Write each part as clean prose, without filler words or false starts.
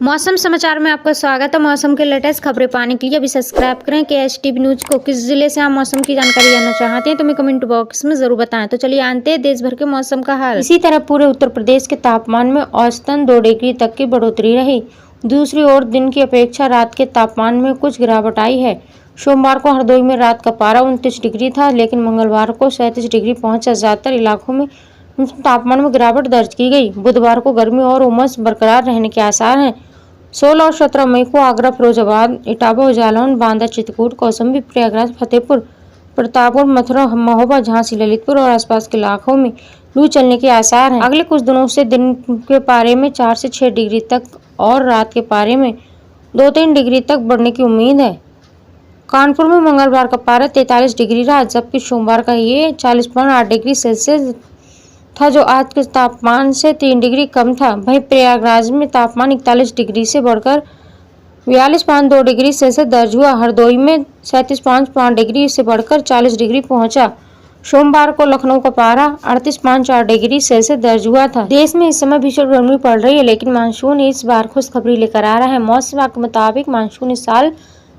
मौसम समाचार में आपका स्वागत है। मौसम के लेटेस्ट खबरें पाने के लिए अभी सब्सक्राइब करें KSTV न्यूज को। किस जिले से आप मौसम की जानकारी जानना चाहते हैं तो हमें कमेंट बॉक्स में जरूर बताएं। तो चलिए जानते हैं देश भर के मौसम का हाल। इसी तरह पूरे उत्तर प्रदेश के तापमान में औसतन 2 डिग्री तक की बढ़ोतरी रही। दूसरी ओर दिन की अपेक्षा रात के तापमान में कुछ गिरावट आई है। सोमवार को हरदोई में रात का पारा 29 डिग्री था, लेकिन मंगलवार को 37 डिग्री पहुंचा। ज्यादातर इलाकों में तापमान में गिरावट दर्ज की गई। बुधवार को गर्मी और उमस बरकरार रहने के आसार हैं। 16 और 17 मई को आगरा, फिरोजाबाद, इटावा, जालौन, बांदा, चित्रकूट, कौशाम्बी, प्रयागराज, फतेहपुर, प्रतापपुर, मथुरा, महोबा, झांसी, ललितपुर और आसपास के इलाकों में लू चलने के आसार हैं। अगले कुछ दिनों से दिन के पारे में 4 से 6 डिग्री तक और रात के पारे में 2-3 डिग्री तक बढ़ने की उम्मीद है। कानपुर में मंगलवार का पारा 43 डिग्री रहा, जबकि सोमवार का ये 40.8 डिग्री सेल्सियस था, जो आज के तापमान से 3 डिग्री कम था। वहीं प्रयागराज में तापमान 41 डिग्री से बढ़कर 42.2 डिग्री सेल्सियस दर्ज हुआ। हरदोई में 37.5 डिग्री से बढ़कर 40 डिग्री पहुंचा। सोमवार को लखनऊ का पारा 38.4 डिग्री सेल्सियस दर्ज हुआ था। देश में इस समय भीषण गर्मी पड़ रही है, लेकिन मानसून इस बार खुशखबरी लेकर आ रहा है। मौसम विभाग के मुताबिक मानसून इस साल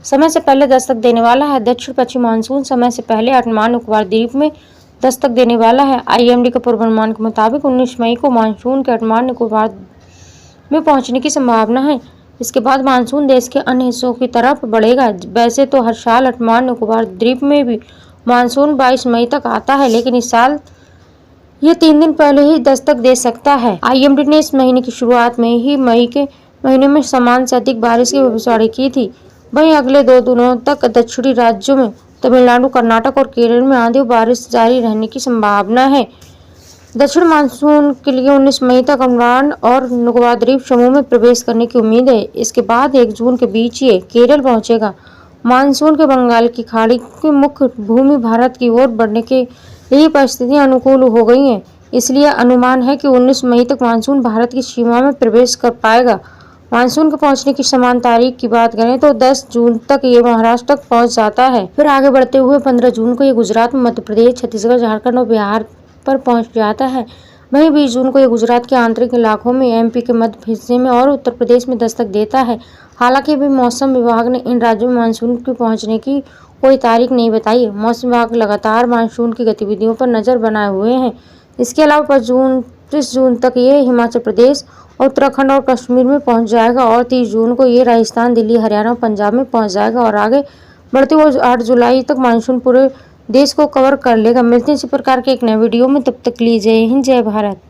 समय से पहले दस्तक देने वाला है। दक्षिण पश्चिम मानसून समय से पहले अंडमान निकोबार द्वीप में दस्तक देने वाला है। IMD के पूर्वानुमान के मुताबिक 19 मई को मानसून के अंडमान निकोबार में पहुंचने की संभावना है। इसके बाद मानसून देश के अन्य हिस्सों की तरफ बढ़ेगा। वैसे तो हर साल अंडमान निकोबार द्वीप में भी मानसून 22 मई तक आता है, लेकिन इस साल ये 3 दिन पहले ही दस्तक दे सकता है। IMD ने इस महीने की शुरुआत में ही मई के महीने में सामान्य से अधिक बारिश की भविष्यवाणी की थी। वहीं अगले 2 दिनों तक दक्षिणी राज्यों में तमिलनाडु, कर्नाटक और केरल में आंधी और बारिश जारी रहने की संभावना है। दक्षिण मानसून के लिए 19 मई तक अंडमान और निकोबार द्वीप समूह में प्रवेश करने की उम्मीद है। इसके बाद 1 जून के बीच ये केरल पहुंचेगा। मानसून के बंगाल की खाड़ी की मुख्य भूमि भारत की ओर बढ़ने के लिए परिस्थितियां अनुकूल हो गई हैं। इसलिए अनुमान है कि 19 मई तक मानसून भारत की सीमा में प्रवेश कर पाएगा। मानसून के पहुंचने की समान तारीख की बात करें तो 10 जून तक ये महाराष्ट्र तक पहुंच जाता है। फिर आगे बढ़ते हुए 15 जून को ये गुजरात, मध्य प्रदेश, छत्तीसगढ़, झारखंड और बिहार पर पहुंच जाता है। वहीं 20 जून को ये गुजरात के आंतरिक इलाकों में, MP के मध्य हिस्से में और उत्तर प्रदेश में दस्तक देता है। हालांकि अभी मौसम विभाग ने इन राज्यों में मानसून के पहुंचने की कोई तारीख नहीं बताई है। मौसम विभाग लगातार मानसून की गतिविधियों पर नजर बनाए हुए हैं। इसके अलावा 25 जून तक ये हिमाचल प्रदेश, उत्तराखंड और कश्मीर में पहुंच जाएगा और 30 जून को ये राजस्थान, दिल्ली, हरियाणा और पंजाब में पहुंच जाएगा और आगे बढ़ते हुए 8 जुलाई तक मानसून पूरे देश को कवर कर लेगा। मिलते हैं इसी प्रकार के एक नए वीडियो में, तब तक के लिए जय हिंद, जय भारत।